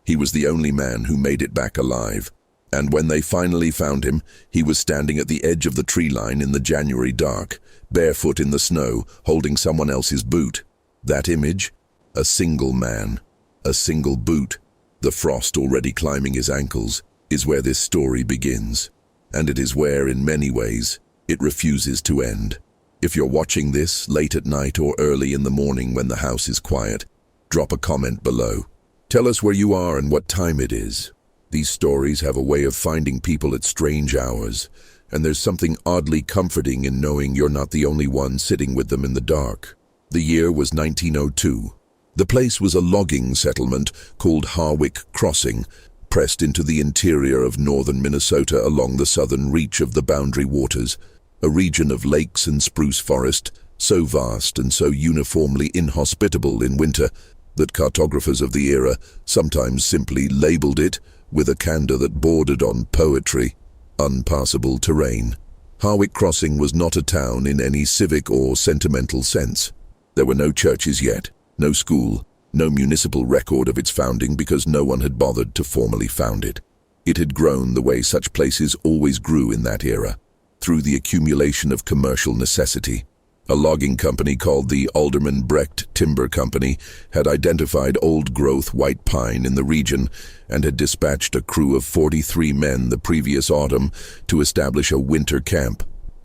He was the only man who made it back alive. And when they finally found him, he was standing at the edge of the tree line in the January dark, barefoot in the snow, holding someone else's boot. That image? A single man, a single boot, the frost already climbing his ankles, is where this story begins. And it is where, in many ways, it refuses to end. If you're watching this late at night or early in the morning when the house is quiet, drop a comment below. Tell us where you are and what time it is. These stories have a way of finding people at strange hours, and there's something oddly comforting in knowing you're not the only one sitting with them in the dark. The year was 1902. The place was a logging settlement called Harwick Crossing, pressed into the interior of northern Minnesota along the southern reach of the Boundary Waters, a region of lakes and spruce forest, so vast and so uniformly inhospitable in winter that cartographers of the era sometimes simply labeled it, with a candor that bordered on poetry, unpassable terrain. Harwick Crossing was not a town in any civic or sentimental sense. There were no churches yet, no school, no municipal record of its founding because no one had bothered to formally found it. It had grown the way such places always grew in that era, through the accumulation of commercial necessity. A logging company called the Alderman Brecht Timber Company had identified old-growth white pine in the region and had dispatched a crew of 43 men the previous autumn to establish a winter camp,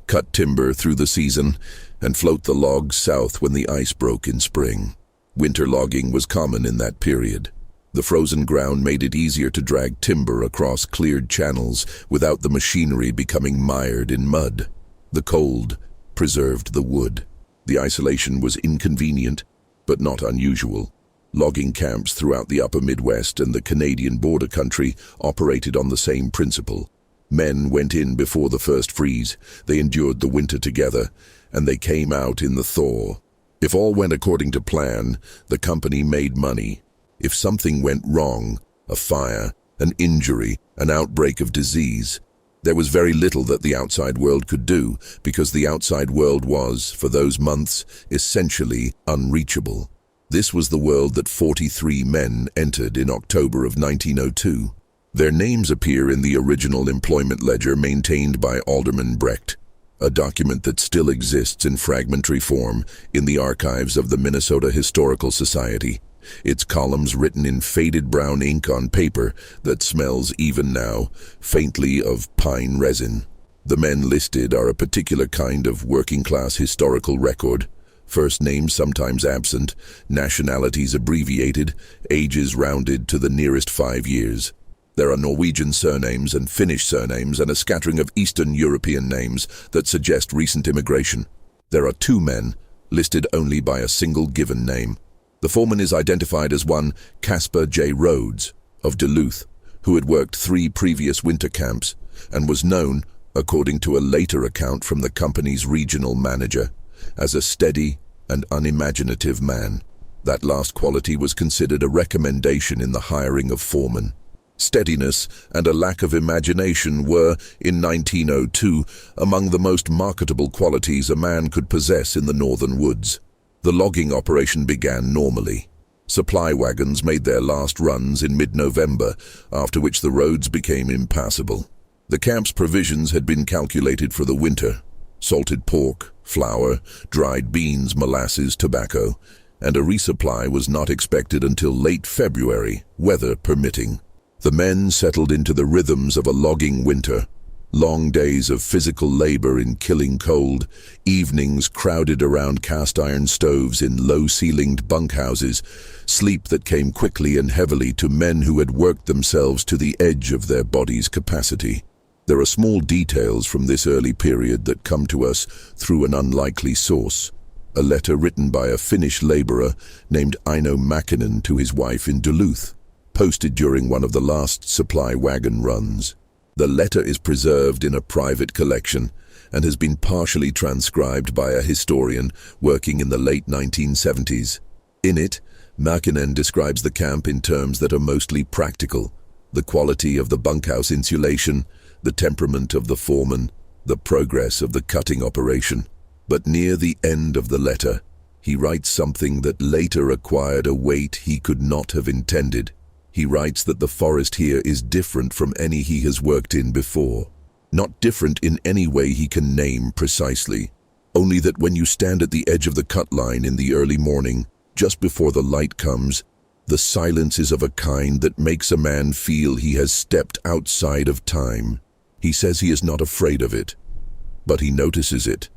cut timber through the season, and float the logs south when the ice broke in spring. Winter logging was common in that period. The frozen ground made it easier to drag timber across cleared channels without the machinery becoming mired in mud. The cold preserved the wood. The isolation was inconvenient, but not unusual. Logging camps throughout the upper Midwest and the Canadian border country operated on the same principle. Men went in before the first freeze, they endured the winter together, and they came out in the thaw. If all went according to plan, the company made money. If something went wrong, a fire, an injury, an outbreak of disease, there was very little that the outside world could do, because the outside world was, for those months, essentially unreachable. This was the world that 43 men entered in October of 1902. Their names appear in the original employment ledger maintained by Alderman Brecht, a document that still exists in fragmentary form in the archives of the Minnesota Historical Society. Its columns written in faded brown ink on paper that smells even now faintly of pine resin. The men listed are a particular kind of working-class historical record. First names sometimes absent, nationalities abbreviated, ages rounded to the nearest 5 years. There are Norwegian surnames and Finnish surnames and a scattering of Eastern European names that suggest recent immigration. There are 2 men, listed only by a single given name. The foreman is identified as one Caspar J. Rhodes, of Duluth, who had worked 3 previous winter camps and was known, according to a later account from the company's regional manager, as a steady and unimaginative man. That last quality was considered a recommendation in the hiring of foremen. Steadiness and a lack of imagination were, in 1902, among the most marketable qualities a man could possess in the northern woods. The logging operation began normally. Supply wagons made their last runs in mid-November, after which the roads became impassable. The camp's provisions had been calculated for the winter: salted pork, flour, dried beans, molasses, tobacco, and a resupply was not expected until late February, weather permitting. The men settled into the rhythms of a logging winter. Long days of physical labor in killing cold, evenings crowded around cast-iron stoves in low-ceilinged bunkhouses, sleep that came quickly and heavily to men who had worked themselves to the edge of their body's capacity. There are small details from this early period that come to us through an unlikely source. A letter written by a Finnish laborer named Eino Mäkinen to his wife in Duluth, posted during one of the last supply wagon runs. The letter is preserved in a private collection and has been partially transcribed by a historian working in the late 1970s. In it, Mäkinen describes the camp in terms that are mostly practical: the quality of the bunkhouse insulation, the temperament of the foreman, the progress of the cutting operation. But near the end of the letter, he writes something that later acquired a weight he could not have intended. He writes that the forest here is different from any he has worked in before. Not different in any way he can name precisely, only that when you stand at the edge of the cut line in the early morning, just before the light comes, the silence is of a kind that makes a man feel he has stepped outside of time. He says he is not afraid of it, but he notices it.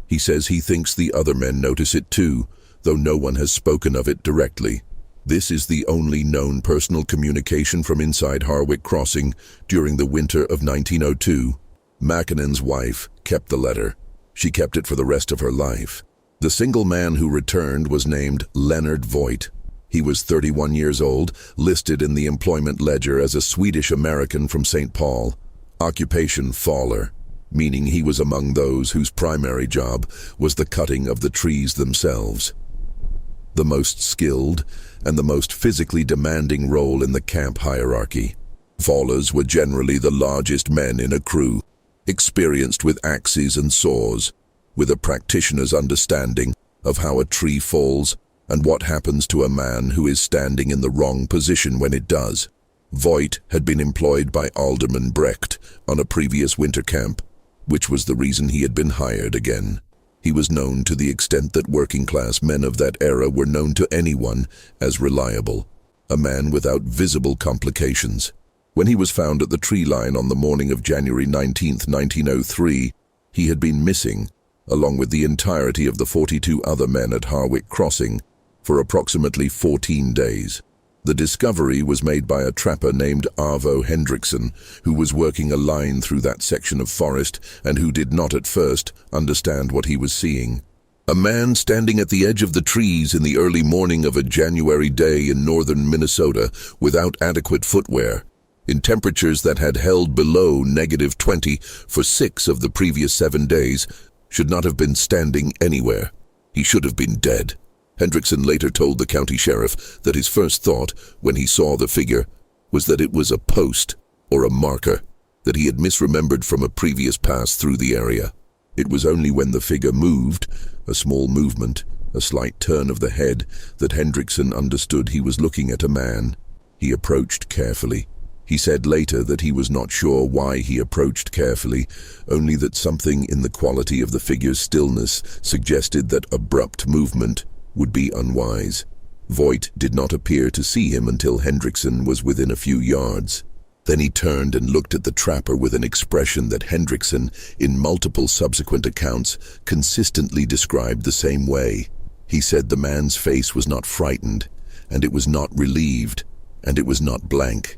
He says he thinks the other men notice it too, though no one has spoken of it directly. This is the only known personal communication from inside Harwick Crossing during the winter of 1902. Makinen's wife kept the letter. She kept it for the rest of her life. The single man who returned was named Leonard Voit. He was 31 years old, listed in the employment ledger as a Swedish-American from St. Paul. Occupation faller, meaning he was among those whose primary job was the cutting of the trees themselves. The most skilled and the most physically demanding role in the camp hierarchy. Fallers were generally the largest men in a crew, experienced with axes and saws, with a practitioner's understanding of how a tree falls and what happens to a man who is standing in the wrong position when it does. Voit had been employed by Alderman Brecht on a previous winter camp, which was the reason he had been hired again. He was known to the extent that working-class men of that era were known to anyone as reliable, a man without visible complications. When he was found at the tree line on the morning of January 19, 1903, he had been missing, along with the entirety of the 42 other men at Harwick Crossing, for approximately 14 days. The discovery was made by a trapper named Arvo Hendrickson, who was working a line through that section of forest and who did not at first understand what he was seeing. A man standing at the edge of the trees in the early morning of a January day in northern Minnesota without adequate footwear, in temperatures that had held below -20 for 6 of the previous 7 days, should not have been standing anywhere. He should have been dead. Hendrickson later told the county sheriff that his first thought, when he saw the figure, was that it was a post or a marker that he had misremembered from a previous pass through the area. It was only when the figure moved, a small movement, a slight turn of the head, that Hendrickson understood he was looking at a man. He approached carefully. He said later that he was not sure why he approached carefully, only that something in the quality of the figure's stillness suggested that abrupt movement would be unwise. Voit did not appear to see him until Hendrickson was within a few yards. Then he turned and looked at the trapper with an expression that Hendrickson, in multiple subsequent accounts, consistently described the same way. He said the man's face was not frightened, and it was not relieved, and it was not blank.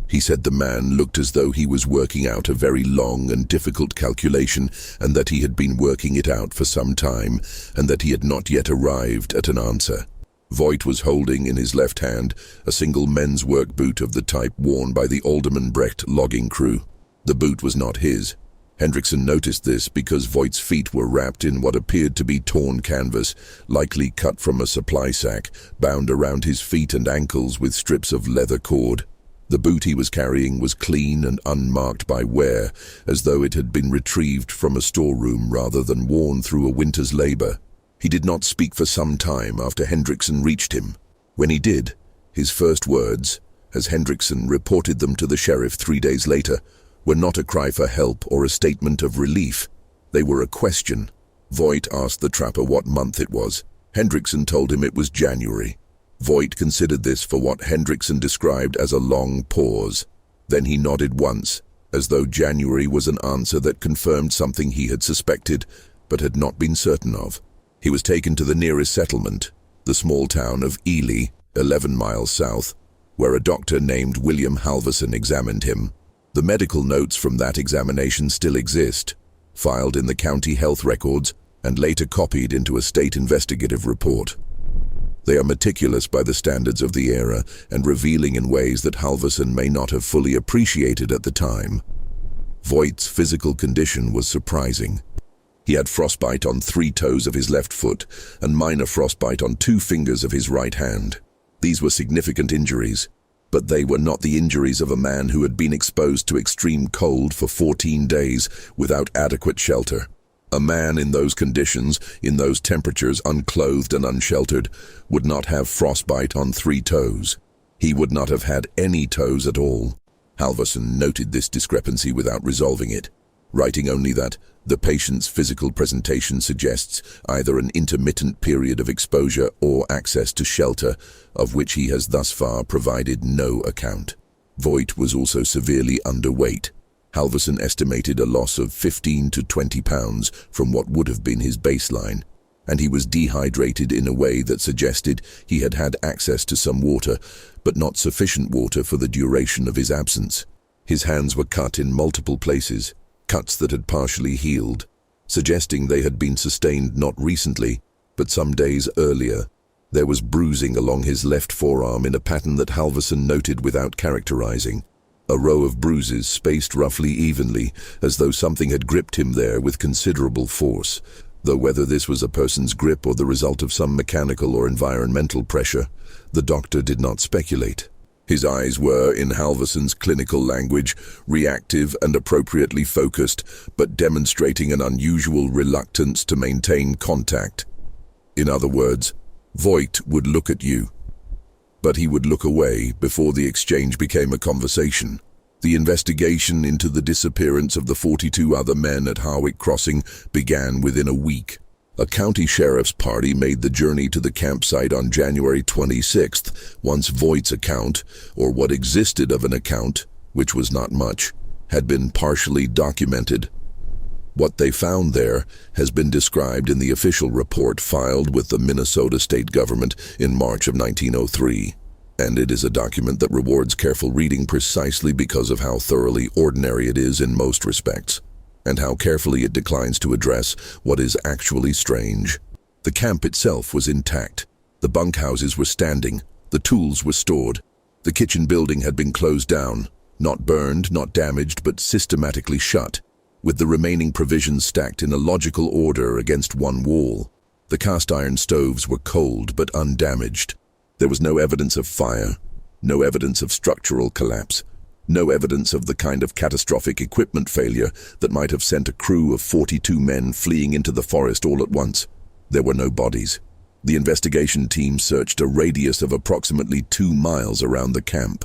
He said the man looked as though he was working out a very long and difficult calculation, and that he had been working it out for some time, and that he had not yet arrived at an answer. Voit was holding in his left hand a single men's work boot of the type worn by the Alderman Brecht logging crew. The boot was not his. Hendrickson noticed this because Voigt's feet were wrapped in what appeared to be torn canvas, likely cut from a supply sack, bound around his feet and ankles with strips of leather cord. The boot he was carrying was clean and unmarked by wear, as though it had been retrieved from a storeroom rather than worn through a winter's labor. He did not speak for some time after Hendrickson reached him. When he did, his first words, as Hendrickson reported them to the sheriff 3 days later, were not a cry for help or a statement of relief. They were a question. Voit asked the trapper what month it was. Hendrickson told him it was January. Voit considered this for what Hendrickson described as a long pause. Then he nodded once, as though January was an answer that confirmed something he had suspected, but had not been certain of. He was taken to the nearest settlement, the small town of Ely, 11 miles south, where a doctor named William Halverson examined him. The medical notes from that examination still exist, filed in the county health records and later copied into a state investigative report. They are meticulous by the standards of the era and revealing in ways that Halverson may not have fully appreciated at the time. Voigt's physical condition was surprising. He had frostbite on 3 toes of his left foot and minor frostbite on 2 fingers of his right hand. These were significant injuries, but they were not the injuries of a man who had been exposed to extreme cold for 14 days without adequate shelter. A man in those conditions, in those temperatures, unclothed and unsheltered, would not have frostbite on 3 toes. He would not have had any toes at all. Halvorsen noted this discrepancy without resolving it, writing only that the patient's physical presentation suggests either an intermittent period of exposure or access to shelter, of which he has thus far provided no account. Voit was also severely underweight. Halvorsen estimated a loss of 15 to 20 pounds from what would have been his baseline, and he was dehydrated in a way that suggested he had had access to some water, but not sufficient water for the duration of his absence. His hands were cut in multiple places, cuts that had partially healed, suggesting they had been sustained not recently, but some days earlier. There was bruising along his left forearm in a pattern that Halvorsen noted without characterizing. A row of bruises spaced roughly evenly, as though something had gripped him there with considerable force, though whether this was a person's grip or the result of some mechanical or environmental pressure, the doctor did not speculate. His eyes were, in Halvorsen's clinical language, reactive and appropriately focused, but demonstrating an unusual reluctance to maintain contact. In other words, Voit would look at you, but he would look away before the exchange became a conversation. The investigation into the disappearance of the 42 other men at Harwick Crossing began within a week. A county sheriff's party made the journey to the campsite on January 26th, once Voit's account, or what existed of an account, which was not much, had been partially documented. What they found there has been described in the official report filed with the Minnesota state government in March of 1903, and it is a document that rewards careful reading precisely because of how thoroughly ordinary it is in most respects, and how carefully it declines to address what is actually strange. The camp itself was intact. The bunkhouses were standing, the tools were stored. The kitchen building had been closed down, not burned, not damaged, but systematically shut, with the remaining provisions stacked in a logical order against one wall. The cast-iron stoves were cold but undamaged. There was no evidence of fire, no evidence of structural collapse, no evidence of the kind of catastrophic equipment failure that might have sent a crew of 42 men fleeing into the forest all at once. There were no bodies. The investigation team searched a radius of approximately 2 miles around the camp.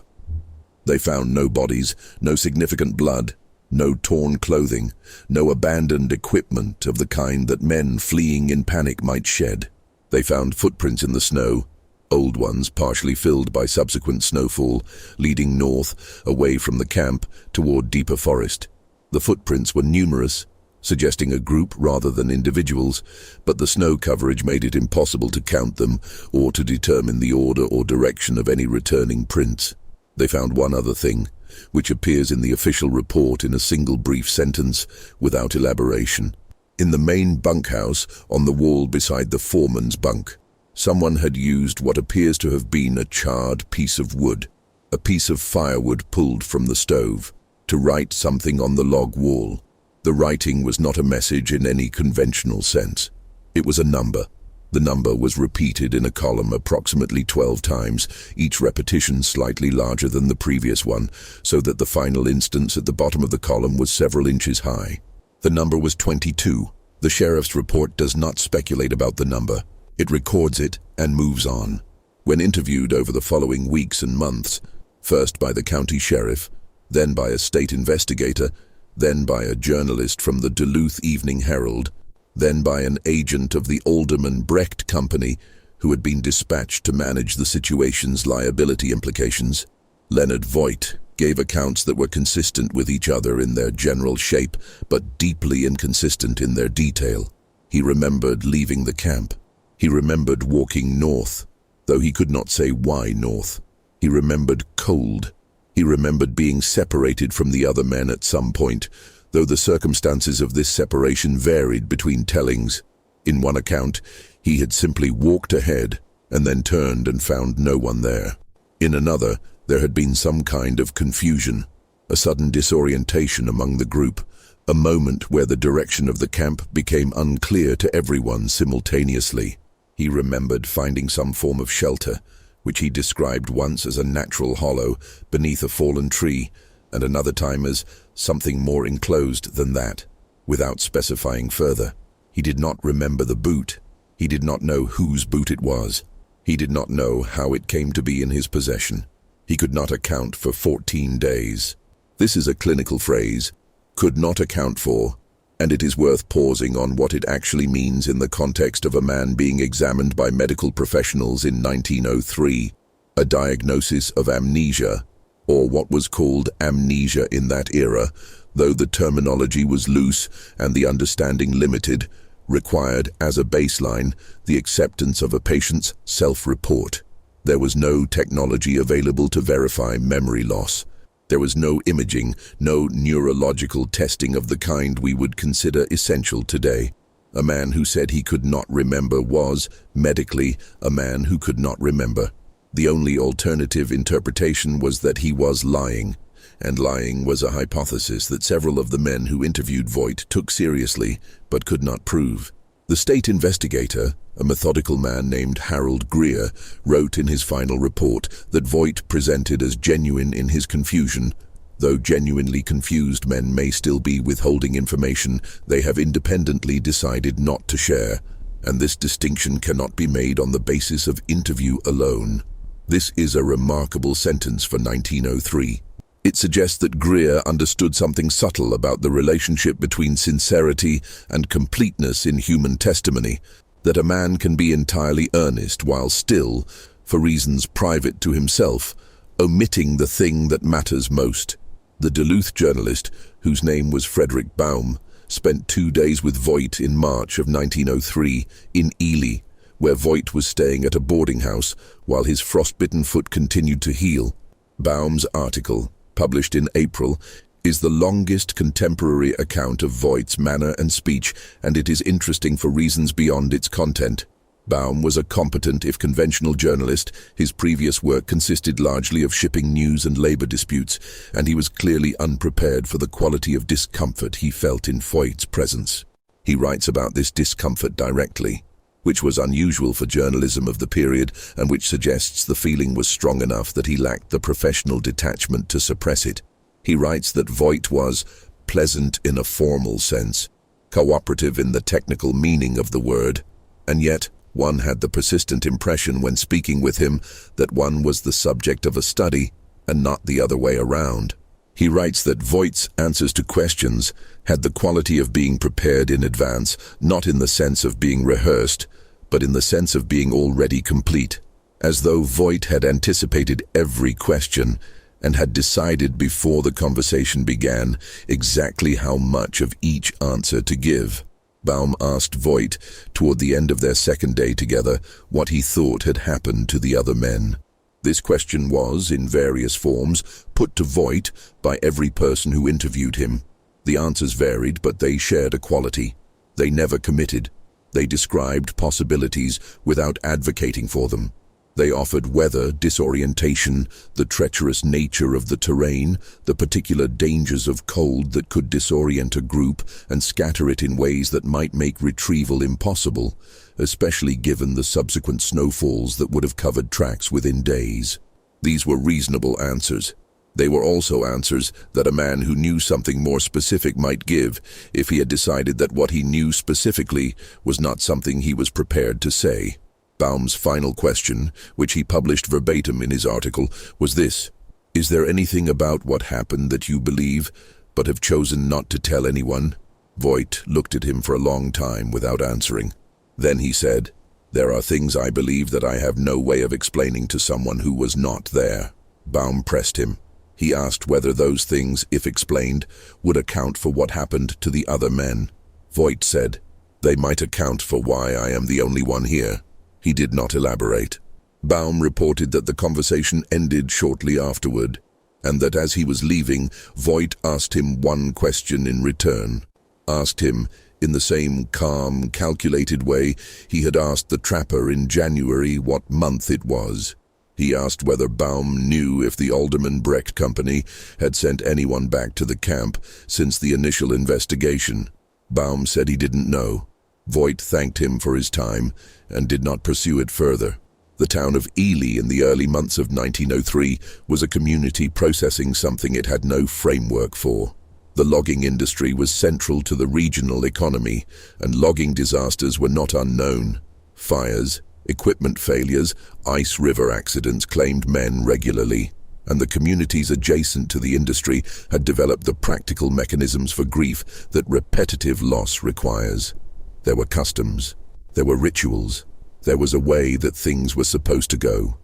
They found no bodies, no significant blood, no torn clothing, no abandoned equipment of the kind that men fleeing in panic might shed. They found footprints in the snow, old ones partially filled by subsequent snowfall, leading north, away from the camp, toward deeper forest. The footprints were numerous, suggesting a group rather than individuals, but the snow coverage made it impossible to count them or to determine the order or direction of any returning prints. They found one other thing, which appears in the official report in a single brief sentence, without elaboration. In the main bunkhouse, on the wall beside the foreman's bunk, someone had used what appears to have been a charred piece of wood, a piece of firewood pulled from the stove, to write something on the log wall. The writing was not a message in any conventional sense. It was a number. The number was repeated in a column approximately 12 times, each repetition slightly larger than the previous one, so that the final instance at the bottom of the column was several inches high. The number was 22. The sheriff's report does not speculate about the number. It records it and moves on. When interviewed over the following weeks and months, first by the county sheriff, then by a state investigator, then by a journalist from the Duluth Evening Herald, then by an agent of the Alderman Brecht Company who had been dispatched to manage the situation's liability implications, Leonard Voit gave accounts that were consistent with each other in their general shape, but deeply inconsistent in their detail. He remembered leaving the camp. He remembered walking north, though he could not say why north. He remembered cold. He remembered being separated from the other men at some point, though the circumstances of this separation varied between tellings. In one account, he had simply walked ahead and then turned and found no one there. In another, there had been some kind of confusion, a sudden disorientation among the group, a moment where the direction of the camp became unclear to everyone simultaneously. He remembered finding some form of shelter, which he described once as a natural hollow beneath a fallen tree, and another time as something more enclosed than that, without specifying further. He did not remember the boot. He did not know whose boot it was. He did not know how it came to be in his possession. He could not account for 14 days. This is a clinical phrase, could not account for, and it is worth pausing on what it actually means in the context of a man being examined by medical professionals in 1903, a diagnosis of amnesia, or what was called amnesia in that era, though the terminology was loose and the understanding limited, required, as a baseline, the acceptance of a patient's self-report. There was no technology available to verify memory loss. There was no imaging, no neurological testing of the kind we would consider essential today. A man who said he could not remember was, medically, a man who could not remember. The only alternative interpretation was that he was lying, and lying was a hypothesis that several of the men who interviewed Voit took seriously, but could not prove. The state investigator, a methodical man named Harold Greer, wrote in his final report that Voit presented as genuine in his confusion, though genuinely confused men may still be withholding information they have independently decided not to share, and this distinction cannot be made on the basis of interview alone. This is a remarkable sentence for 1903. It suggests that Greer understood something subtle about the relationship between sincerity and completeness in human testimony, that a man can be entirely earnest while still, for reasons private to himself, omitting the thing that matters most. The Duluth journalist, whose name was Frederick Baum, spent 2 days with Voit in March of 1903 in Ely, where Voit was staying at a boarding house while his frostbitten foot continued to heal. Baum's article, published in April, is the longest contemporary account of Voit's manner and speech, and it is interesting for reasons beyond its content. Baum was a competent, if conventional, journalist. His previous work consisted largely of shipping news and labor disputes, and he was clearly unprepared for the quality of discomfort he felt in Voit's presence. He writes about this discomfort directly, which was unusual for journalism of the period and which suggests the feeling was strong enough that he lacked the professional detachment to suppress it. He writes that Voit was pleasant in a formal sense, cooperative in the technical meaning of the word, and yet one had the persistent impression when speaking with him that one was the subject of a study and not the other way around. He writes that Voit's answers to questions had the quality of being prepared in advance, not in the sense of being rehearsed, but in the sense of being already complete, as though Voit had anticipated every question and had decided before the conversation began exactly how much of each answer to give. Baum asked Voit, toward the end of their second day together, what he thought had happened to the other men. This question was, in various forms, put to Voit by every person who interviewed him. The answers varied, but they shared a quality. They never committed. They described possibilities without advocating for them. They offered weather, disorientation, the treacherous nature of the terrain, the particular dangers of cold that could disorient a group and scatter it in ways that might make retrieval impossible, especially given the subsequent snowfalls that would have covered tracks within days. These were reasonable answers. They were also answers that a man who knew something more specific might give if he had decided that what he knew specifically was not something he was prepared to say. Baum's final question, which he published verbatim in his article, was this: "Is there anything about what happened that you believe, but have chosen not to tell anyone?" Voit looked at him for a long time without answering. Then he said, "There are things I believe that I have no way of explaining to someone who was not there." Baum pressed him. He asked whether those things, if explained, would account for what happened to the other men. Voit said, "They might account for why I am the only one here." He did not elaborate. Baum reported that the conversation ended shortly afterward, and that as he was leaving, Voit asked him one question in return. Asked him, in the same calm, calculated way he had asked the trapper in January what month it was. He asked whether Baum knew if the Alderman Brecht Company had sent anyone back to the camp since the initial investigation. Baum said he didn't know. Voit thanked him for his time and did not pursue it further. The town of Ely in the early months of 1903 was a community processing something it had no framework for. The logging industry was central to the regional economy, and logging disasters were not unknown. Fires, equipment failures, ice river accidents claimed men regularly. and the communities adjacent to the industry had developed the practical mechanisms for grief that repetitive loss requires. There were customs, there were rituals, there was a way that things were supposed to go.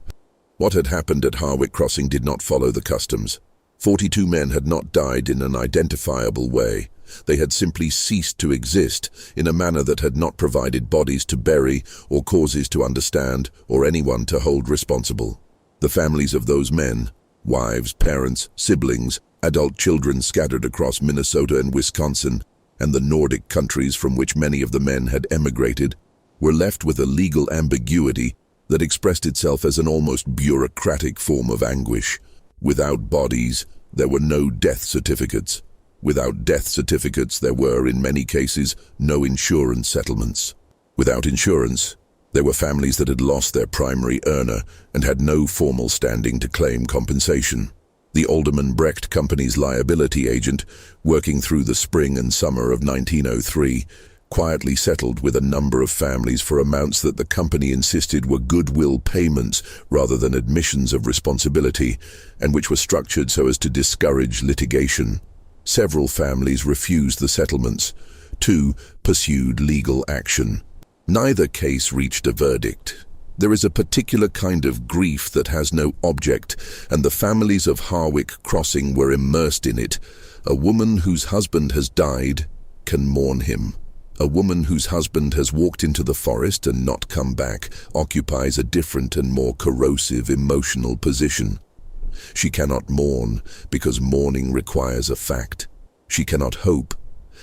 What had happened at Harwick Crossing did not follow the customs. 42 men had not died in an identifiable way. They had simply ceased to exist in a manner that had not provided bodies to bury or causes to understand or anyone to hold responsible. The families of those men, wives, parents, siblings, adult children scattered across Minnesota and Wisconsin, and the Nordic countries from which many of the men had emigrated, were left with a legal ambiguity that expressed itself as an almost bureaucratic form of anguish. Without bodies, there were no death certificates. Without death certificates, there were, in many cases, no insurance settlements. Without insurance, there were families that had lost their primary earner and had no formal standing to claim compensation. The Alderman Brecht Company's liability agent, working through the spring and summer of 1903, quietly settled with a number of families for amounts that the company insisted were goodwill payments rather than admissions of responsibility, and which were structured so as to discourage litigation. Several families refused the settlements. 2 pursued legal action. Neither case reached a verdict. There is a particular kind of grief that has no object, and the families of Harwick Crossing were immersed in it. A woman whose husband has died can mourn him. A woman whose husband has walked into the forest and not come back occupies a different and more corrosive emotional position. She cannot mourn because mourning requires a fact. She cannot hope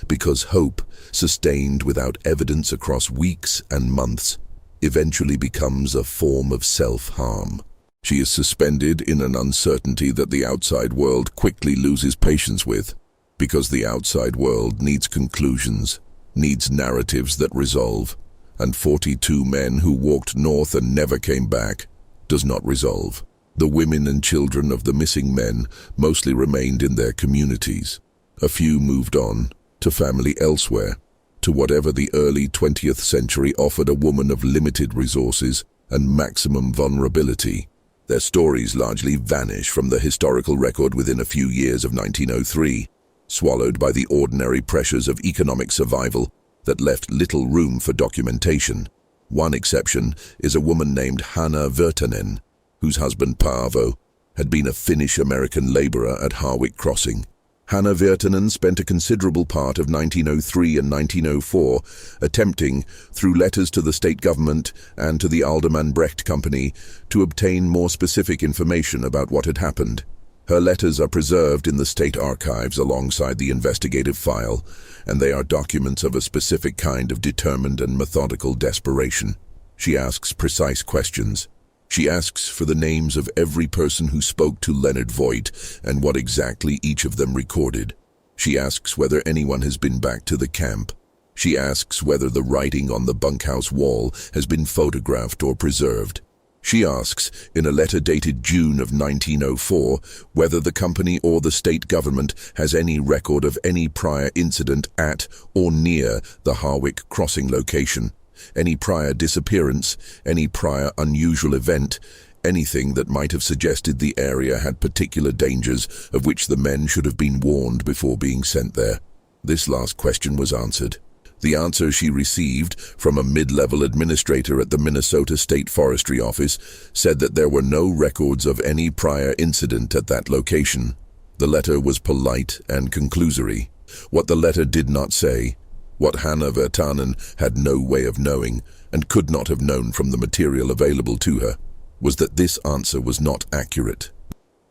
because hope, sustained without evidence across weeks and months, eventually becomes a form of self-harm. She is suspended in an uncertainty that the outside world quickly loses patience with, because the outside world needs conclusions, needs narratives that resolve, and 42 men who walked north and never came back does not resolve. The women and children of the missing men mostly remained in their communities. A few moved on, to family elsewhere, to whatever the early 20th century offered a woman of limited resources and maximum vulnerability. Their stories largely vanish from the historical record within a few years of 1903, swallowed by the ordinary pressures of economic survival that left little room for documentation. One exception is a woman named Hanna Virtanen, whose husband Paavo had been a Finnish-American laborer at Harwick Crossing. Hanna Virtanen spent a considerable part of 1903 and 1904 attempting, through letters to the state government and to the Alderman Brecht Company, to obtain more specific information about what had happened. Her letters are preserved in the state archives alongside the investigative file, and they are documents of a specific kind of determined and methodical desperation. She asks precise questions. She asks for the names of every person who spoke to Leonard Voit and what exactly each of them recorded. She asks whether anyone has been back to the camp. She asks whether the writing on the bunkhouse wall has been photographed or preserved. She asks, in a letter dated June of 1904, whether the company or the state government has any record of any prior incident at or near the Harwick Crossing location. Any prior disappearance, any prior unusual event, anything that might have suggested the area had particular dangers of which the men should have been warned before being sent there. This last question was answered. The answer she received from a mid-level administrator at the Minnesota State Forestry Office said that there were no records of any prior incident at that location. The letter was polite and conclusory. What the letter did not say, what Hanna Virtanen had no way of knowing, and could not have known from the material available to her, was that this answer was not accurate.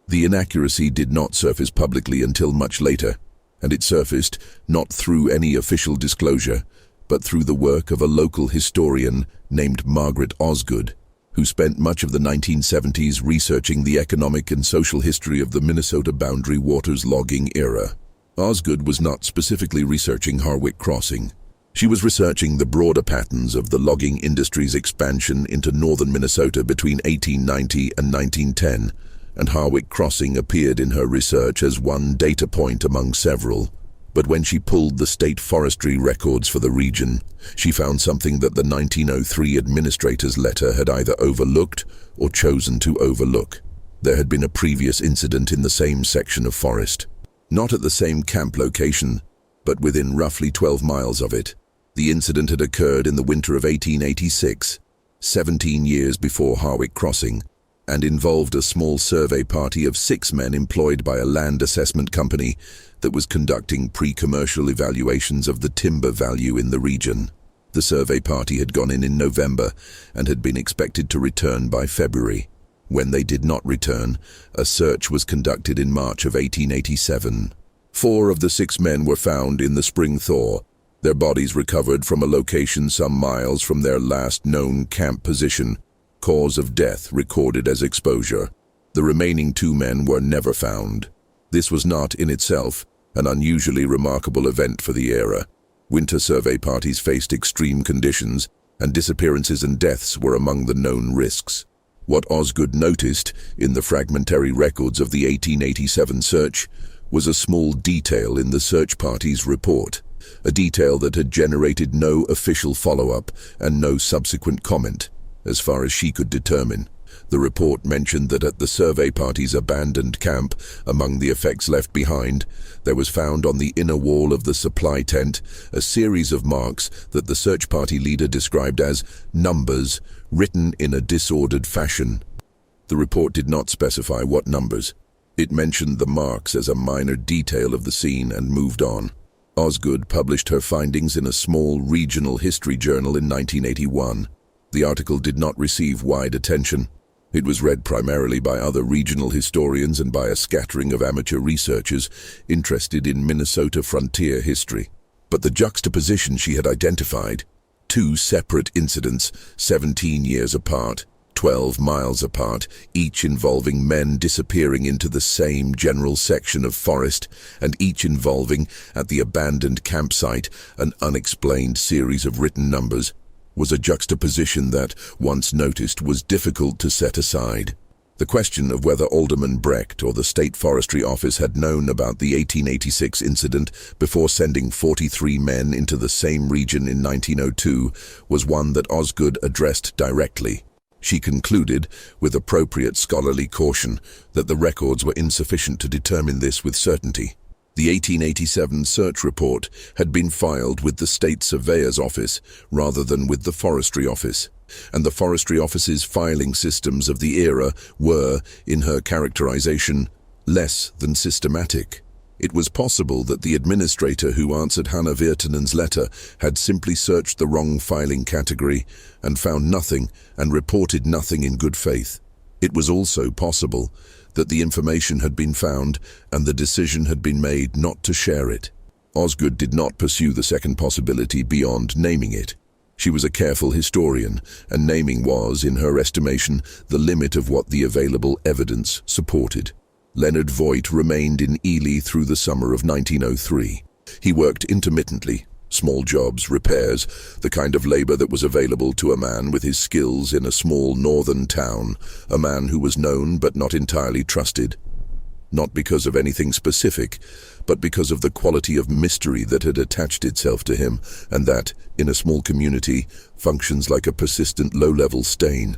The inaccuracy did not surface publicly until much later, and it surfaced not through any official disclosure, but through the work of a local historian named Margaret Osgood, who spent much of the 1970s researching the economic and social history of the Minnesota Boundary Waters logging era. Osgood was not specifically researching Harwick Crossing. She was researching the broader patterns of the logging industry's expansion into northern Minnesota between 1890 and 1910, and Harwick Crossing appeared in her research as one data point among several. But when she pulled the state forestry records for the region, she found something that the 1903 administrator's letter had either overlooked or chosen to overlook. There had been a previous incident in the same section of forest. Not at the same camp location, but within roughly 12 miles of it. The incident had occurred in the winter of 1886, 17 years before Harwick Crossing, and involved a small survey party of 6 men employed by a land assessment company that was conducting pre-commercial evaluations of the timber value in the region. The survey party had gone in November and had been expected to return by February. When they did not return, a search was conducted in March of 1887. 4 of the 6 men were found in the spring thaw, their bodies recovered from a location some miles from their last known camp position, cause of death recorded as exposure. The remaining 2 men were never found. This was not, in itself, an unusually remarkable event for the era. Winter survey parties faced extreme conditions, and disappearances and deaths were among the known risks. What Osgood noticed in the fragmentary records of the 1887 search was a small detail in the search party's report, a detail that had generated no official follow-up and no subsequent comment, as far as she could determine. The report mentioned that at the survey party's abandoned camp, among the effects left behind, there was found on the inner wall of the supply tent a series of marks that the search party leader described as numbers written in a disordered fashion. The report did not specify what numbers. It mentioned the marks as a minor detail of the scene and moved on. Osgood published her findings in a small regional history journal in 1981. The article did not receive wide attention. It was read primarily by other regional historians and by a scattering of amateur researchers interested in Minnesota frontier history. But the juxtaposition she had identified, 2 separate incidents, 17 years apart, 12 miles apart, each involving men disappearing into the same general section of forest, and each involving, at the abandoned campsite, an unexplained series of written numbers, was a juxtaposition that, once noticed, was difficult to set aside. The question of whether Alderman Brecht or the State Forestry Office had known about the 1886 incident before sending 43 men into the same region in 1902 was one that Osgood addressed directly. She concluded, with appropriate scholarly caution, that the records were insufficient to determine this with certainty. The 1887 search report had been filed with the State Surveyor's Office rather than with the Forestry Office, and the Forestry Office's filing systems of the era were, in her characterization, less than systematic. It was possible that the administrator who answered Hannah Virtanen's letter had simply searched the wrong filing category and found nothing and reported nothing in good faith. It was also possible that the information had been found and the decision had been made not to share it. Osgood did not pursue the second possibility beyond naming it. She was a careful historian, and naming was, in her estimation, the limit of what the available evidence supported. Leonard Voit remained in Ely through the summer of 1903. He worked intermittently, small jobs, repairs, the kind of labor that was available to a man with his skills in a small northern town, a man who was known but not entirely trusted. Not because of anything specific, but because of the quality of mystery that had attached itself to him, and that, in a small community, functions like a persistent low-level stain.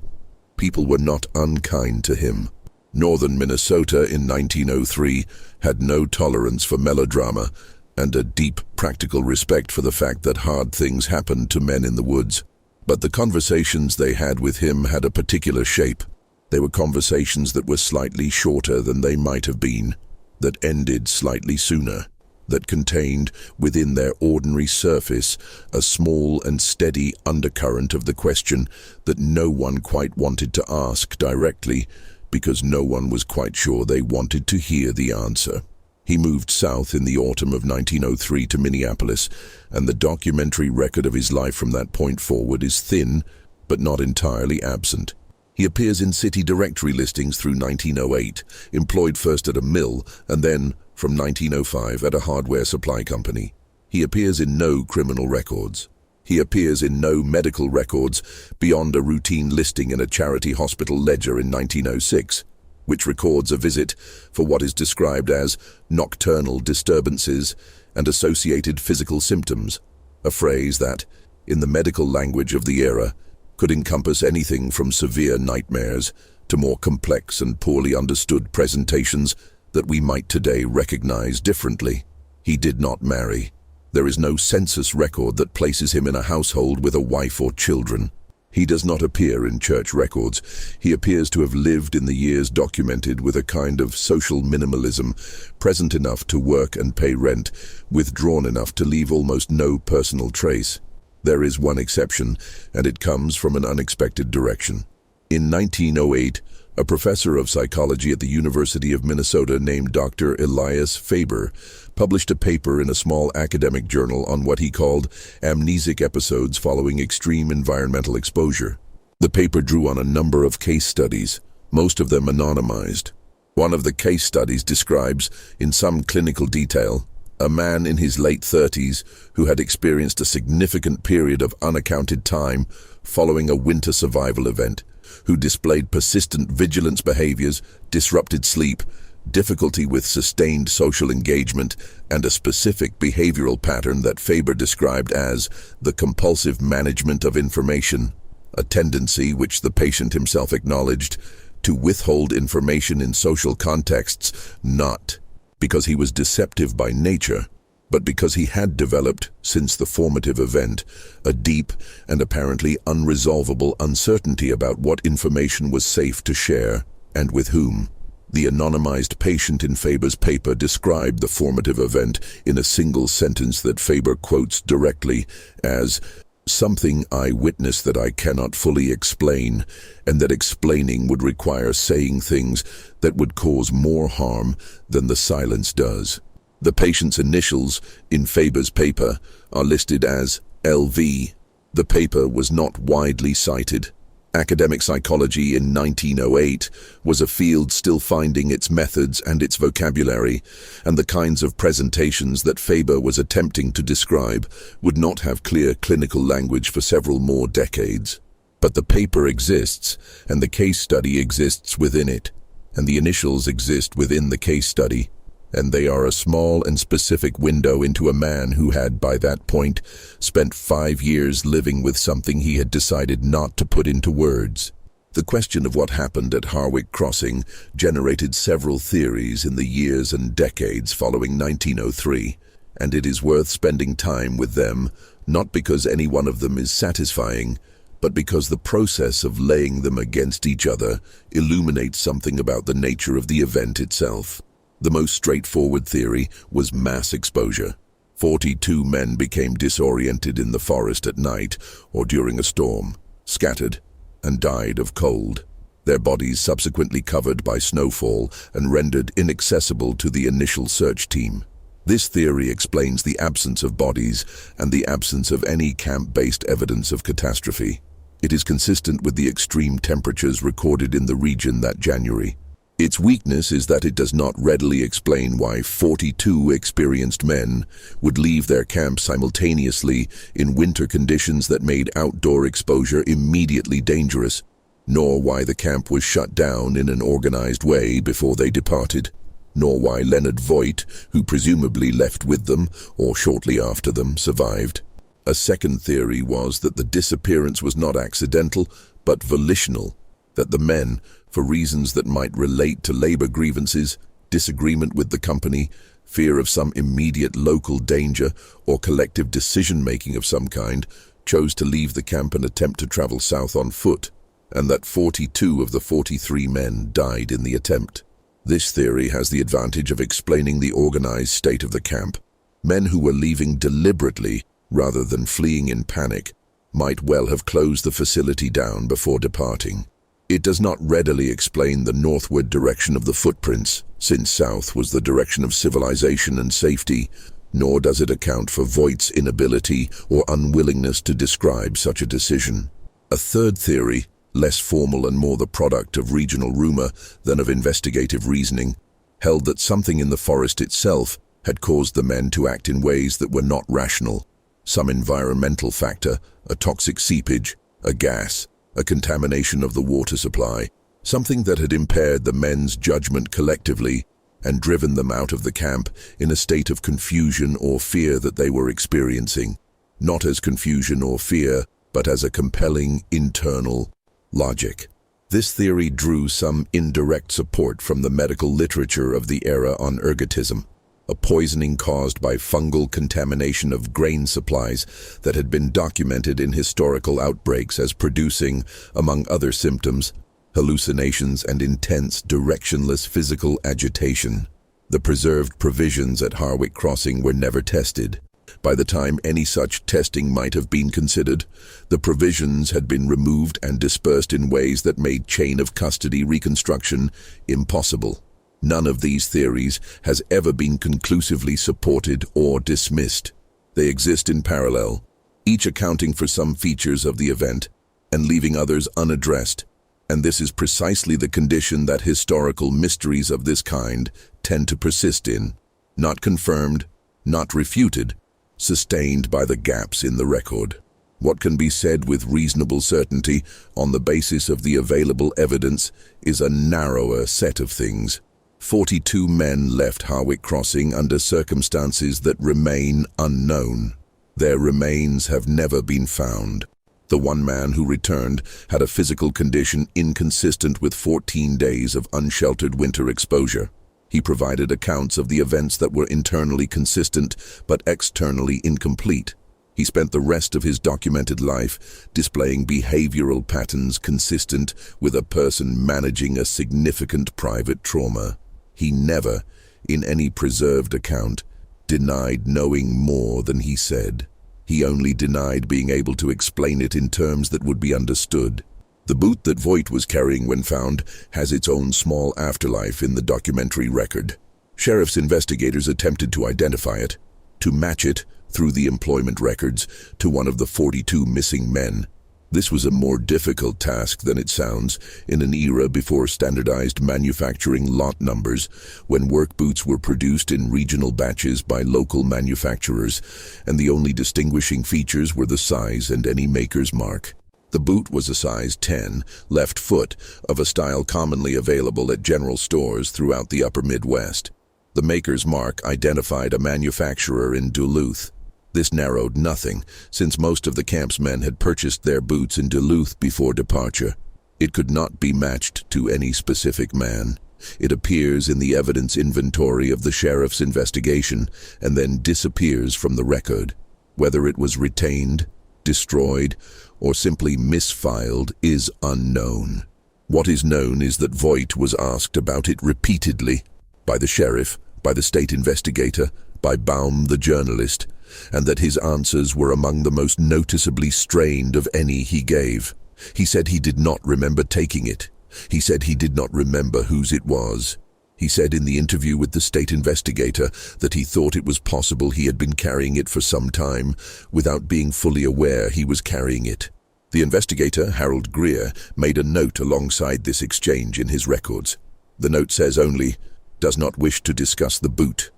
People were not unkind to him. Northern Minnesota in 1903 had no tolerance for melodrama and a deep practical respect for the fact that hard things happened to men in the woods. But the conversations they had with him had a particular shape. They were conversations that were slightly shorter than they might have been, that ended slightly sooner, that contained, within their ordinary surface, a small and steady undercurrent of the question that no one quite wanted to ask directly, because no one was quite sure they wanted to hear the answer. He moved south in the autumn of 1903 to Minneapolis, and the documentary record of his life from that point forward is thin, but not entirely absent. He appears in city directory listings through 1908, employed first at a mill, and then, from 1905, at a hardware supply company. He appears in no criminal records. He appears in no medical records beyond a routine listing in a charity hospital ledger in 1906. Which records a visit for what is described as nocturnal disturbances and associated physical symptoms, a phrase that, in the medical language of the era, could encompass anything from severe nightmares to more complex and poorly understood presentations that we might today recognize differently. He did not marry. There is no census record that places him in a household with a wife or children. He does not appear in church records. He appears to have lived in the years documented with a kind of social minimalism, present enough to work and pay rent, withdrawn enough to leave almost no personal trace. There is one exception, and it comes from an unexpected direction. In 1908, a professor of psychology at the University of Minnesota named Dr. Elias Faber published a paper in a small academic journal on what he called amnesic episodes following extreme environmental exposure. The paper drew on a number of case studies, most of them anonymized. One of the case studies describes, in some clinical detail, a man in his late 30s who had experienced a significant period of unaccounted time following a winter survival event, who displayed persistent vigilance behaviors, disrupted sleep, difficulty with sustained social engagement, and a specific behavioral pattern that Faber described as the compulsive management of information, a tendency which the patient himself acknowledged to withhold information in social contexts, not because he was deceptive by nature, but because he had developed, since the formative event, a deep and apparently unresolvable uncertainty about what information was safe to share and with whom. The anonymized patient in Faber's paper described the formative event in a single sentence that Faber quotes directly as something I witnessed that I cannot fully explain, and that explaining would require saying things that would cause more harm than the silence does. The patient's initials in Faber's paper are listed as LV. The paper was not widely cited. Academic psychology in 1908 was a field still finding its methods and its vocabulary, and the kinds of presentations that Faber was attempting to describe would not have clear clinical language for several more decades. But the paper exists, and the case study exists within it, and the initials exist within the case study, and they are a small and specific window into a man who had, by that point, spent 5 years living with something he had decided not to put into words. The question of what happened at Harwick Crossing generated several theories in the years and decades following 1903, and it is worth spending time with them, not because any one of them is satisfying, but because the process of laying them against each other illuminates something about the nature of the event itself. The most straightforward theory was mass exposure. 42 men became disoriented in the forest at night or during a storm, scattered, and died of cold, their bodies subsequently covered by snowfall and rendered inaccessible to the initial search team. This theory explains the absence of bodies and the absence of any camp-based evidence of catastrophe. It is consistent with the extreme temperatures recorded in the region that January. Its weakness is that it does not readily explain why 42 experienced men would leave their camp simultaneously in winter conditions that made outdoor exposure immediately dangerous, nor why the camp was shut down in an organized way before they departed, nor why Leonard Voit, who presumably left with them or shortly after them, survived. A second theory was that the disappearance was not accidental, but volitional, that the men, for reasons that might relate to labor grievances, disagreement with the company, fear of some immediate local danger, or collective decision-making of some kind, chose to leave the camp and attempt to travel south on foot, and that 42 of the 43 men died in the attempt. This theory has the advantage of explaining the organized state of the camp. Men who were leaving deliberately, rather than fleeing in panic, might well have closed the facility down before departing. It does not readily explain the northward direction of the footprints, since south was the direction of civilization and safety, nor does it account for Voigt's inability or unwillingness to describe such a decision. A third theory, less formal and more the product of regional rumor than of investigative reasoning, held that something in the forest itself had caused the men to act in ways that were not rational. Some environmental factor, a toxic seepage, a gas, a contamination of the water supply, something that had impaired the men's judgment collectively and driven them out of the camp in a state of confusion or fear that they were experiencing, not as confusion or fear, but as a compelling internal logic. This theory drew some indirect support from the medical literature of the era on ergotism, a poisoning caused by fungal contamination of grain supplies that had been documented in historical outbreaks as producing, among other symptoms, hallucinations and intense, directionless physical agitation. The preserved provisions at Harwick Crossing were never tested. By the time any such testing might have been considered, the provisions had been removed and dispersed in ways that made chain of custody reconstruction impossible. None of these theories has ever been conclusively supported or dismissed. They exist in parallel, each accounting for some features of the event and leaving others unaddressed. And this is precisely the condition that historical mysteries of this kind tend to persist in. Not confirmed, not refuted, sustained by the gaps in the record. What can be said with reasonable certainty on the basis of the available evidence is a narrower set of things. 42 men left Harwick Crossing under circumstances that remain unknown. Their remains have never been found. The one man who returned had a physical condition inconsistent with 14 days of unsheltered winter exposure. He provided accounts of the events that were internally consistent but externally incomplete. He spent the rest of his documented life displaying behavioral patterns consistent with a person managing a significant private trauma. He never, in any preserved account, denied knowing more than he said. He only denied being able to explain it in terms that would be understood. The boot that Voit was carrying when found has its own small afterlife in the documentary record. Sheriff's investigators attempted to identify it, to match it, through the employment records, to one of the 42 missing men. This was a more difficult task than it sounds in an era before standardized manufacturing lot numbers, when work boots were produced in regional batches by local manufacturers, and the only distinguishing features were the size and any maker's mark. The boot was a size 10, left foot, of a style commonly available at general stores throughout the upper Midwest. The maker's mark identified a manufacturer in Duluth. This narrowed nothing, since most of the camp's men had purchased their boots in Duluth before departure. It could not be matched to any specific man. It appears in the evidence inventory of the sheriff's investigation and then disappears from the record. Whether it was retained, destroyed, or simply misfiled is unknown. What is known is that Voit was asked about it repeatedly, by the sheriff, by the state investigator, by Baum the journalist, and that his answers were among the most noticeably strained of any he gave. He said he did not remember taking it. He said he did not remember whose it was. He said in the interview with the state investigator that he thought it was possible he had been carrying it for some time without being fully aware he was carrying it. The investigator, Harold Greer, made a note alongside this exchange in his records. The note says only, "Does not wish to discuss the boot."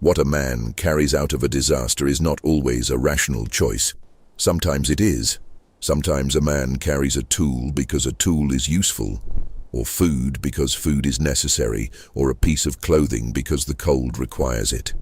What a man carries out of a disaster is not always a rational choice. Sometimes it is. Sometimes a man carries a tool because a tool is useful, or food because food is necessary, or a piece of clothing because the cold requires it.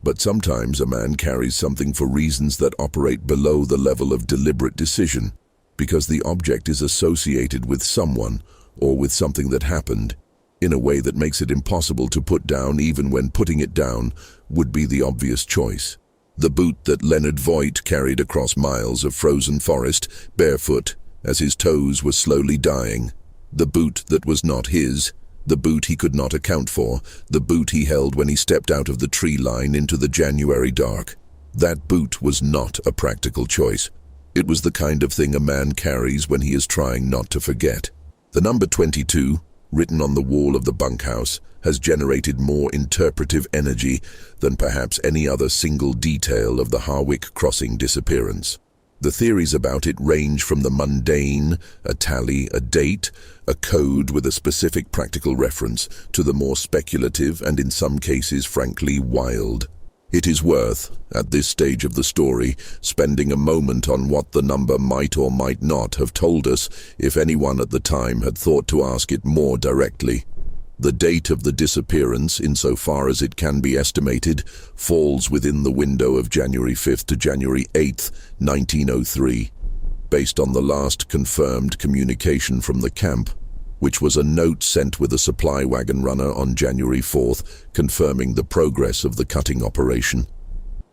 But sometimes a man carries something for reasons that operate below the level of deliberate decision, because the object is associated with someone or with something that happened, in a way that makes it impossible to put down even when putting it down would be the obvious choice. The boot that Leonard Voit carried across miles of frozen forest, barefoot, as his toes were slowly dying. The boot that was not his, the boot he could not account for, the boot he held when he stepped out of the tree line into the January dark. That boot was not a practical choice. It was the kind of thing a man carries when he is trying not to forget. The number 22, written on the wall of the bunkhouse, has generated more interpretive energy than perhaps any other single detail of the Harwick Crossing disappearance. The theories about it range from the mundane, a tally, a date, a code with a specific practical reference, to the more speculative and in some cases frankly wild. It is worth, at this stage of the story, spending a moment on what the number might or might not have told us if anyone at the time had thought to ask it more directly. The date of the disappearance, insofar as it can be estimated, falls within the window of January 5th to January 8th, 1903. Based on the last confirmed communication from the camp, which was a note sent with a supply wagon runner on January 4th, confirming the progress of the cutting operation.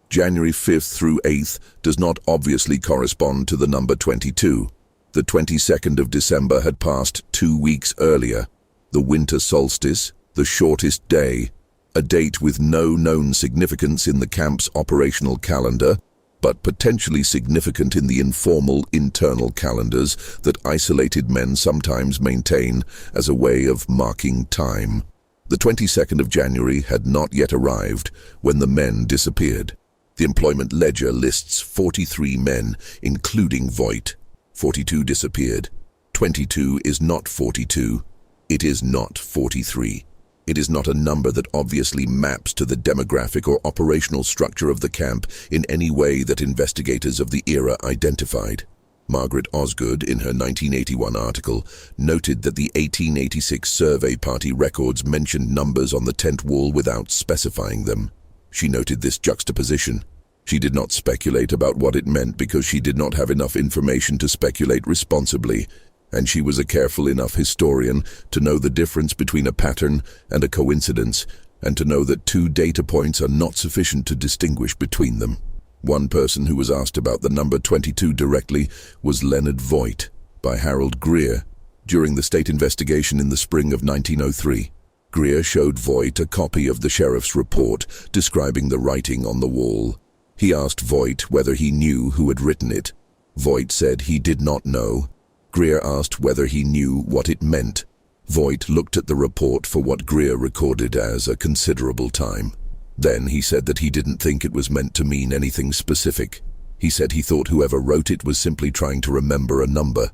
January 5th through 8th does not obviously correspond to the number 22. The 22nd of December had passed 2 weeks earlier, the winter solstice, the shortest day, a date with no known significance in the camp's operational calendar, but potentially significant in the informal internal calendars that isolated men sometimes maintain as a way of marking time. The 22nd of January had not yet arrived when the men disappeared. The employment ledger lists 43 men, including Voit. 42 disappeared. 22 is not 42. It is not 43. It is not a number that obviously maps to the demographic or operational structure of the camp in any way that investigators of the era identified. Margaret Osgood, in her 1981 article, noted that the 1886 survey party records mentioned numbers on the tent wall without specifying them. She noted this juxtaposition. She did not speculate about what it meant because she did not have enough information to speculate responsibly, and she was a careful enough historian to know the difference between a pattern and a coincidence, and to know that 2 data points are not sufficient to distinguish between them. One person who was asked about the number 22 directly was Leonard Voit by Harold Greer during the state investigation in the spring of 1903. Greer showed Voit a copy of the sheriff's report describing the writing on the wall. He asked Voit whether he knew who had written it. Voit said he did not know. Greer asked whether he knew what it meant. Voit looked at the report for what Greer recorded as a considerable time. Then he said that he didn't think it was meant to mean anything specific. He said he thought whoever wrote it was simply trying to remember a number.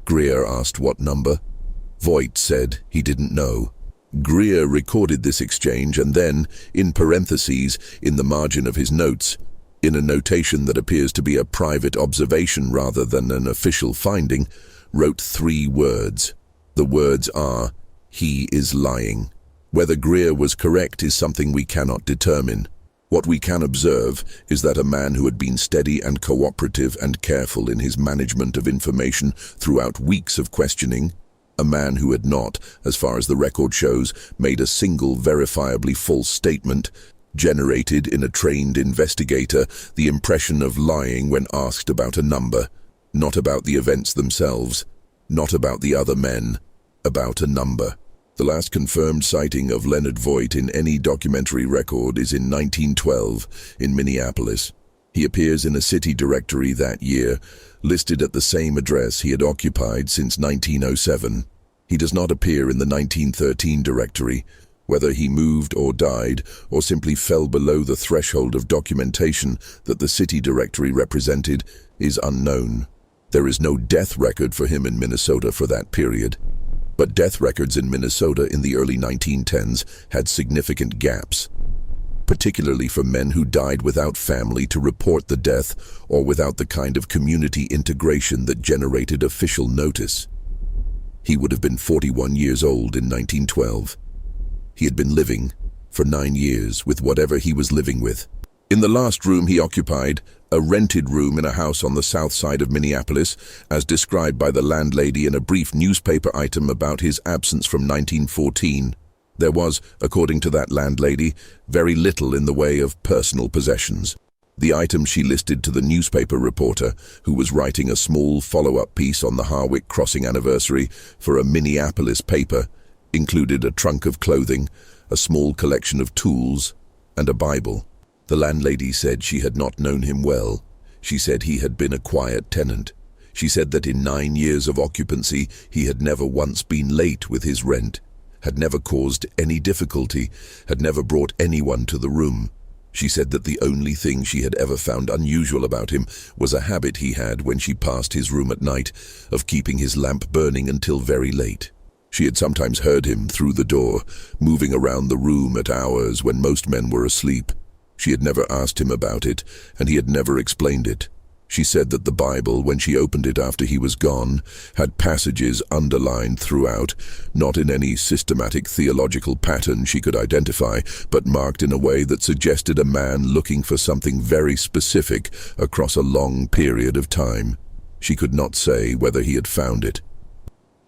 Greer asked what number. Voit said he didn't know. Greer recorded this exchange and then, in parentheses, in the margin of his notes, in a notation that appears to be a private observation rather than an official finding, wrote 3 words. The words are, "He is lying." Whether Greer was correct is something we cannot determine. What we can observe is that a man who had been steady and cooperative and careful in his management of information throughout weeks of questioning, a man who had not, as far as the record shows, made a single verifiably false statement, generated in a trained investigator the impression of lying when asked about a number, not about the events themselves, not about the other men, about a number. The last confirmed sighting of Leonard Voit in any documentary record is in 1912 in Minneapolis. He appears in a city directory that year, listed at the same address he had occupied since 1907. He does not appear in the 1913 directory. Whether he moved or died, or simply fell below the threshold of documentation that the city directory represented, is unknown. There is no death record for him in Minnesota for that period. But death records in Minnesota in the early 1910s had significant gaps, particularly for men who died without family to report the death or without the kind of community integration that generated official notice. He would have been 41 years old in 1912. He had been living for 9 years with whatever he was living with. In the last room he occupied, a rented room in a house on the south side of Minneapolis, as described by the landlady in a brief newspaper item about his absence from 1914. There was, according to that landlady, very little in the way of personal possessions. The item she listed to the newspaper reporter, who was writing a small follow-up piece on the Harwick Crossing anniversary for a Minneapolis paper, included a trunk of clothing, a small collection of tools, and a Bible. The landlady said she had not known him well. She said he had been a quiet tenant. She said that in 9 years of occupancy he had never once been late with his rent, had never caused any difficulty, had never brought anyone to the room. She said that the only thing she had ever found unusual about him was a habit he had when she passed his room at night of keeping his lamp burning until very late. She had sometimes heard him through the door, moving around the room at hours when most men were asleep. She had never asked him about it, and he had never explained it. She said that the Bible, when she opened it after he was gone, had passages underlined throughout, not in any systematic theological pattern she could identify, but marked in a way that suggested a man looking for something very specific across a long period of time. She could not say whether he had found it.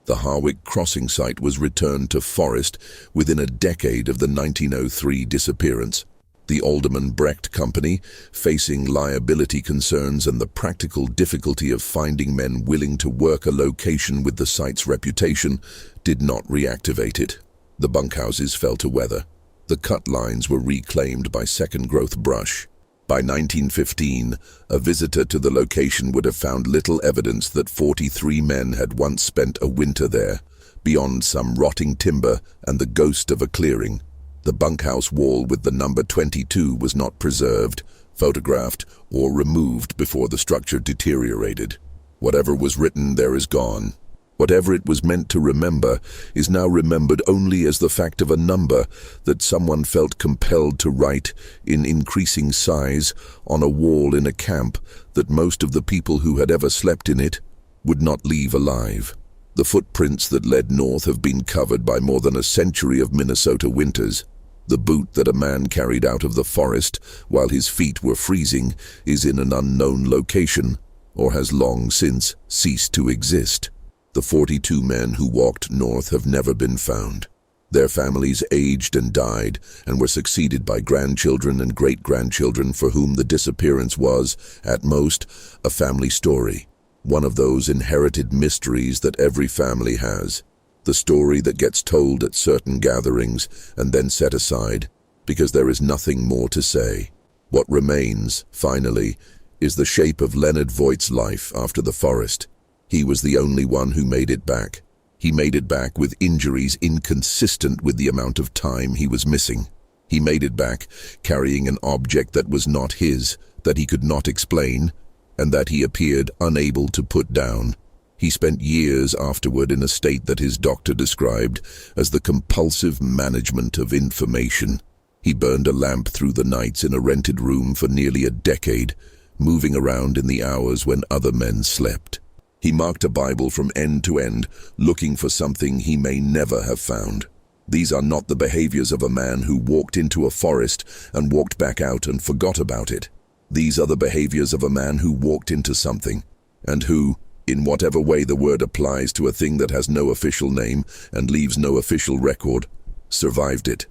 The Harwick Crossing site was returned to forest within a decade of the 1903 disappearance. The Alderman Brecht Company, facing liability concerns and the practical difficulty of finding men willing to work a location with the site's reputation, did not reactivate it. The bunkhouses fell to weather. The cut lines were reclaimed by second-growth brush. By 1915, a visitor to the location would have found little evidence that 43 men had once spent a winter there, beyond some rotting timber and the ghost of a clearing. The bunkhouse wall with the number 22 was not preserved, photographed, or removed before the structure deteriorated. Whatever was written there is gone. Whatever it was meant to remember is now remembered only as the fact of a number that someone felt compelled to write in increasing size on a wall in a camp that most of the people who had ever slept in it would not leave alive. The footprints that led north have been covered by more than a century of Minnesota winters. The boot that a man carried out of the forest while his feet were freezing is in an unknown location, or has long since ceased to exist. The 42 men who walked north have never been found. Their families aged and died and were succeeded by grandchildren and great-grandchildren for whom the disappearance was, at most, a family story. One of those inherited mysteries that every family has. The story that gets told at certain gatherings and then set aside because there is nothing more to say. What remains, finally, is the shape of Leonard Voit's life after the forest. He was the only one who made it back. He made it back with injuries inconsistent with the amount of time he was missing. He made it back carrying an object that was not his, that he could not explain, and that he appeared unable to put down. He spent years afterward in a state that his doctor described as the compulsive management of information. He burned a lamp through the nights in a rented room for nearly a decade, moving around in the hours when other men slept. He marked a Bible from end to end, looking for something he may never have found. These are not the behaviors of a man who walked into a forest and walked back out and forgot about it. These are the behaviors of a man who walked into something, and who, in whatever way the word applies to a thing that has no official name and leaves no official record, survived it.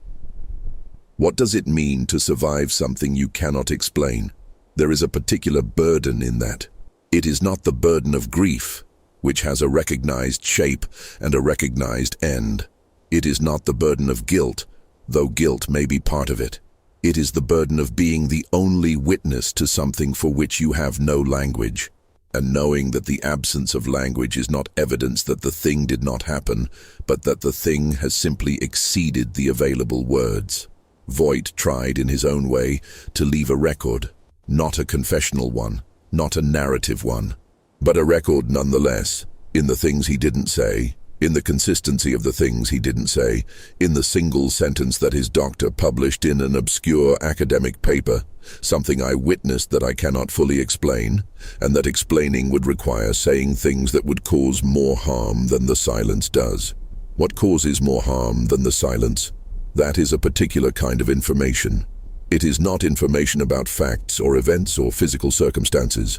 What does it mean to survive something you cannot explain? There is a particular burden in that. It is not the burden of grief, which has a recognized shape and a recognized end. It is not the burden of guilt, though guilt may be part of it. It is the burden of being the only witness to something for which you have no language, and knowing that the absence of language is not evidence that the thing did not happen, but that the thing has simply exceeded the available words. Voit tried in his own way to leave a record, not a confessional one, not a narrative one, but a record nonetheless, in the things he didn't say, in the consistency of the things he didn't say, in the single sentence that his doctor published in an obscure academic paper, something I witnessed that I cannot fully explain, and that explaining would require saying things that would cause more harm than the silence does. What causes more harm than the silence? That is a particular kind of information. It is not information about facts or events or physical circumstances.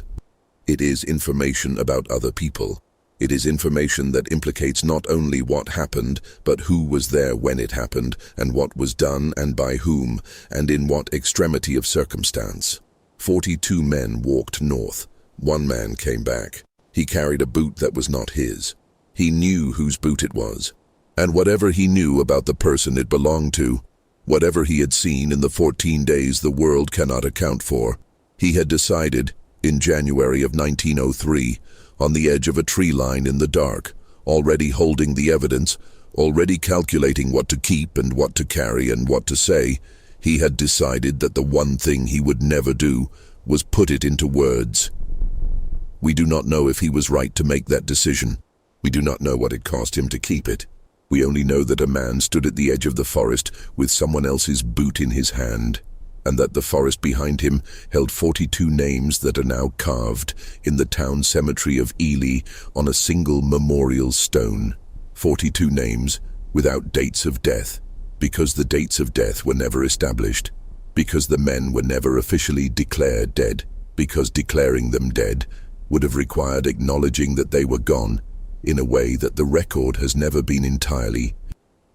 It is information about other people. It is information that implicates not only what happened, but who was there when it happened, and what was done and by whom, and in what extremity of circumstance. 42 men walked north. One man came back. He carried a boot that was not his. He knew whose boot it was. And whatever he knew about the person it belonged to, whatever he had seen in the 14 days the world cannot account for, he had decided, in January of 1903, on the edge of a tree line in the dark, already holding the evidence, already calculating what to keep and what to carry and what to say, he had decided that the one thing he would never do was put it into words. We do not know if he was right to make that decision. We do not know what it cost him to keep it. We only know that a man stood at the edge of the forest with someone else's boot in his hand, and that the forest behind him held 42 names that are now carved in the town cemetery of Ely on a single memorial stone. 42 names without dates of death, because the dates of death were never established, because the men were never officially declared dead, because declaring them dead would have required acknowledging that they were gone, in a way that the record has never been entirely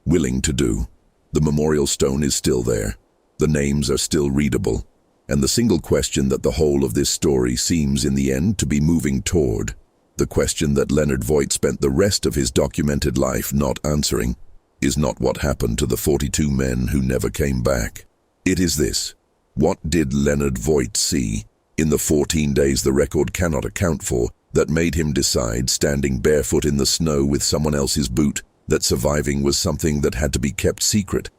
willing to do. The memorial stone is still there. The names are still readable. And the single question that the whole of this story seems in the end to be moving toward, the question that Leonard Voit spent the rest of his documented life not answering, is not what happened to the 42 men who never came back. It is this: what did Leonard Voit see in the 14 days the record cannot account for that made him decide, standing barefoot in the snow with someone else's boot, that surviving was something that had to be kept secret,